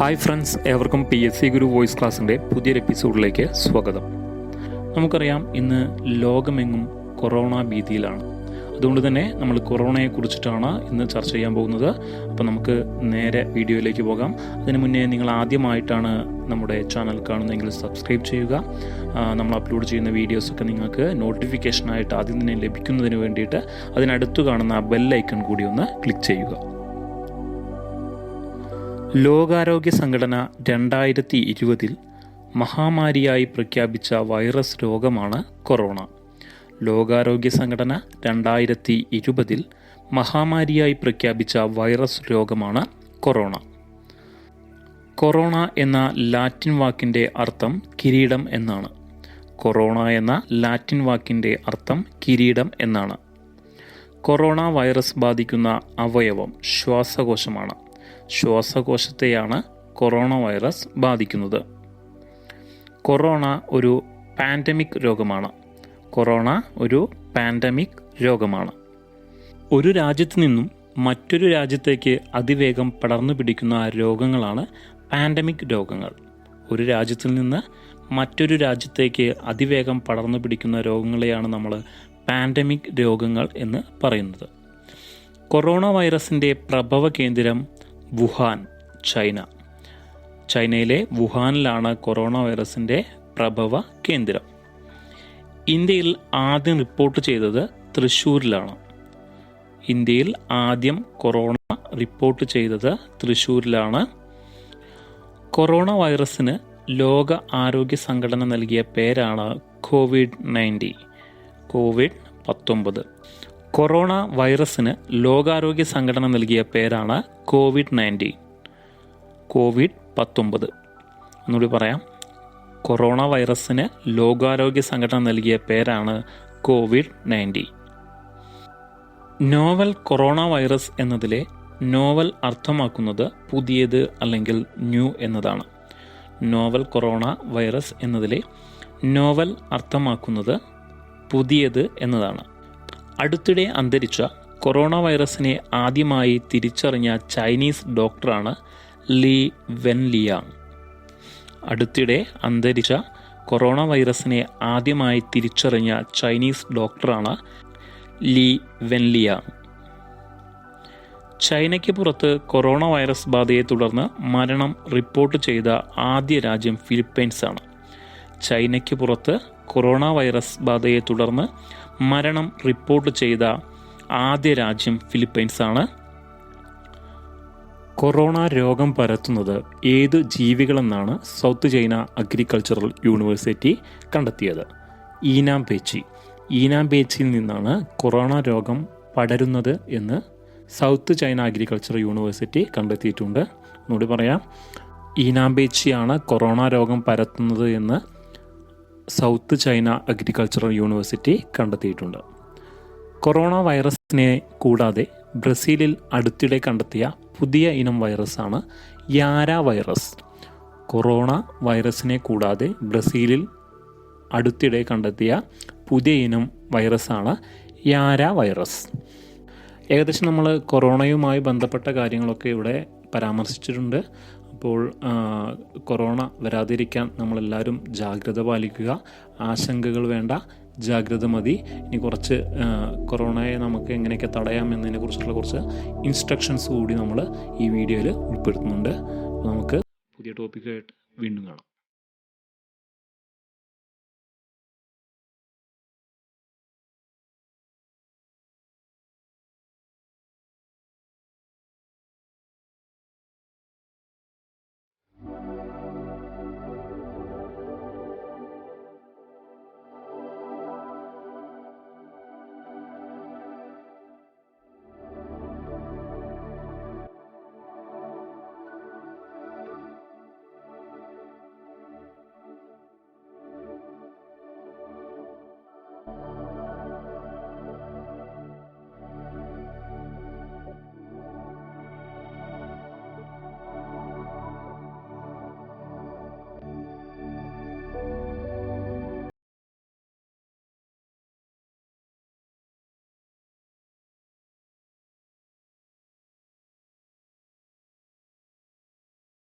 Hi friends, ഏവർക്കും PSC ഗുരു voice ക്ലാസ്സിൻ്റെ പുതിയൊരു എപ്പിസോഡിലേക്ക് സ്വാഗതം. നമുക്കറിയാം, ഇന്ന് ലോകമെങ്ങും കൊറോണ ഭീതിയിലാണ്. അതുകൊണ്ട് തന്നെ നമ്മൾ കൊറോണയെക്കുറിച്ചിട്ടാണ് ഇന്ന് ചർച്ച ചെയ്യാൻ പോകുന്നത്. അപ്പോൾ നമുക്ക് നേരെ വീഡിയോയിലേക്ക് പോകാം. അതിന് മുന്നേ നിങ്ങൾ ആദ്യമായിട്ടാണ് നമ്മുടെ ചാനൽ കാണുന്നതെങ്കിൽ സബ്സ്ക്രൈബ് ചെയ്യുക. നമ്മൾ അപ്ലോഡ് ചെയ്യുന്ന വീഡിയോസൊക്കെ നിങ്ങൾക്ക് നോട്ടിഫിക്കേഷനായിട്ട് ആദ്യം തന്നെ ലഭിക്കുന്നതിന് വേണ്ടിയിട്ട് അതിനടുത്ത് കാണുന്ന ആ ബെല്ലൈക്കൺ കൂടി ഒന്ന് ക്ലിക്ക് ചെയ്യുക. ലോകാരോഗ്യ സംഘടന 2020 മഹാമാരിയായി പ്രഖ്യാപിച്ച വൈറസ് രോഗമാണ് കൊറോണ. ലോകാരോഗ്യ സംഘടന 2020 മഹാമാരിയായി പ്രഖ്യാപിച്ച വൈറസ് രോഗമാണ് കൊറോണ. കൊറോണ എന്ന ലാറ്റിൻ വാക്കിൻ്റെ അർത്ഥം കിരീടം എന്നാണ്. കൊറോണ എന്ന ലാറ്റിൻ വാക്കിൻ്റെ അർത്ഥം കിരീടം എന്നാണ്. കൊറോണ വൈറസ് ബാധിക്കുന്ന അവയവം ശ്വാസകോശമാണ്. ശ്വാസകോശത്തെയാണ് കൊറോണ വൈറസ് ബാധിക്കുന്നത്. കൊറോണ ഒരു പാൻഡമിക് രോഗമാണ്. കൊറോണ ഒരു പാൻഡമിക് രോഗമാണ്. ഒരു രാജ്യത്ത് നിന്നും മറ്റൊരു രാജ്യത്തേക്ക് അതിവേഗം പടർന്നു പിടിക്കുന്ന രോഗങ്ങളാണ് പാൻഡമിക് രോഗങ്ങൾ. ഒരു രാജ്യത്തിൽ നിന്ന് മറ്റൊരു രാജ്യത്തേക്ക് അതിവേഗം പടർന്നു പിടിക്കുന്ന രോഗങ്ങളെയാണ് നമ്മൾ പാൻഡമിക് രോഗങ്ങൾ എന്ന് പറയുന്നത്. കൊറോണ വൈറസിൻ്റെ പ്രഭവ കേന്ദ്രം വുഹാൻ, ചൈന. ചൈനയിലെ വുഹാനിലാണ് കൊറോണ വൈറസിൻ്റെ പ്രഭവ കേന്ദ്രം. ഇന്ത്യയിൽ ആദ്യം റിപ്പോർട്ട് ചെയ്തത് തൃശ്ശൂരിലാണ്. ഇന്ത്യയിൽ ആദ്യം കൊറോണ റിപ്പോർട്ട് ചെയ്തത് തൃശ്ശൂരിലാണ്. കൊറോണ വൈറസിന് ലോക ആരോഗ്യ സംഘടന നൽകിയ പേരാണ് COVID-19. COVID-19. കൊറോണ വൈറസിന് ലോകാരോഗ്യ സംഘടന നൽകിയ പേരാണ് COVID-19. COVID-19. ഒന്നുകൂടി പറയാം. കൊറോണ വൈറസിന് ലോകാരോഗ്യ സംഘടന നൽകിയ പേരാണ് COVID-19. നോവൽ കൊറോണ വൈറസ് എന്നതിലെ നോവൽ അർത്ഥമാക്കുന്നത് പുതിയത് അല്ലെങ്കിൽ ന്യൂ എന്നതാണ്. നോവൽ കൊറോണ വൈറസ് എന്നതിലെ നോവൽ അർത്ഥമാക്കുന്നത് പുതിയത് എന്നതാണ്. അടുത്തിടെ അന്തരിച്ച കൊറോണ വൈറസിനെ ആദ്യമായി തിരിച്ചറിഞ്ഞ ചൈനീസ് ഡോക്ടറാണ് ലീ വെൻലിയാങ്. അടുത്തിടെ അന്തരിച്ച കൊറോണ വൈറസിനെ ആദ്യമായി തിരിച്ചറിഞ്ഞ ചൈനീസ് ഡോക്ടറാണ് ലീ വെൻലിയാങ്. ചൈനയ്ക്ക് പുറത്ത് കൊറോണ വൈറസ് ബാധയെ തുടർന്ന് മരണം റിപ്പോർട്ട് ചെയ്ത ആദ്യ രാജ്യം ഫിലിപ്പൈൻസാണ്. ചൈനയ്ക്ക് പുറത്ത് കൊറോണ വൈറസ് ബാധയെ തുടർന്ന് മരണം റിപ്പോർട്ട് ചെയ്ത ആദ്യ രാജ്യം ഫിലിപ്പൈൻസാണ്. കൊറോണ രോഗം പരത്തുന്നത് ഏത് ജീവികളെന്നാണ് സൗത്ത് ചൈന അഗ്രികൾച്ചറൽ യൂണിവേഴ്സിറ്റി കണ്ടെത്തിയത്? ഈനാംപേച്ചിയിൽ നിന്നാണ് കൊറോണ രോഗം പടരുന്നത് എന്ന് സൗത്ത് ചൈന അഗ്രികൾച്ചറൽ യൂണിവേഴ്സിറ്റി കണ്ടെത്തിയിട്ടുണ്ട്. ഒന്നുകൂടി പറയാം, ഈനാംപേച്ചിയാണ് കൊറോണ രോഗം പരത്തുന്നത് എന്ന് സൗത്ത് ചൈന അഗ്രികൾച്ചറൽ യൂണിവേഴ്സിറ്റി കണ്ടെത്തിയിട്ടുണ്ട്. കൊറോണ വൈറസിനെ കൂടാതെ ബ്രസീലിൽ അടുത്തിടെ കണ്ടെത്തിയ പുതിയ ഇനം വൈറസാണ് യാര വൈറസ്. കൊറോണ വൈറസിനെ കൂടാതെ ബ്രസീലിൽ അടുത്തിടെ കണ്ടെത്തിയ പുതിയ ഇനം വൈറസാണ് യാര വൈറസ്. ഏകദേശം നമ്മൾ കൊറോണയുമായി ബന്ധപ്പെട്ട കാര്യങ്ങളൊക്കെ ഇവിടെ പരാമർശിച്ചിട്ടുണ്ട്. അപ്പോൾ കൊറോണ വരാതിരിക്കാൻ നമ്മളെല്ലാവരും ജാഗ്രത പാലിക്കുക. ആശങ്കകൾ വേണ്ട, ജാഗ്രത മതി. ഇനി കുറച്ച് കൊറോണയെ നമുക്ക് എങ്ങനെയൊക്കെ തടയാം എന്നതിനെ കുറിച്ചുള്ള കുറച്ച് ഇൻസ്ട്രക്ഷൻസ് കൂടി നമ്മൾ ഈ വീഡിയോയിൽ ഉൾപ്പെടുത്തുന്നുണ്ട്. അപ്പോൾ നമുക്ക് പുതിയ ടോപ്പിക്കായിട്ട് വീണ്ടും കാണാം.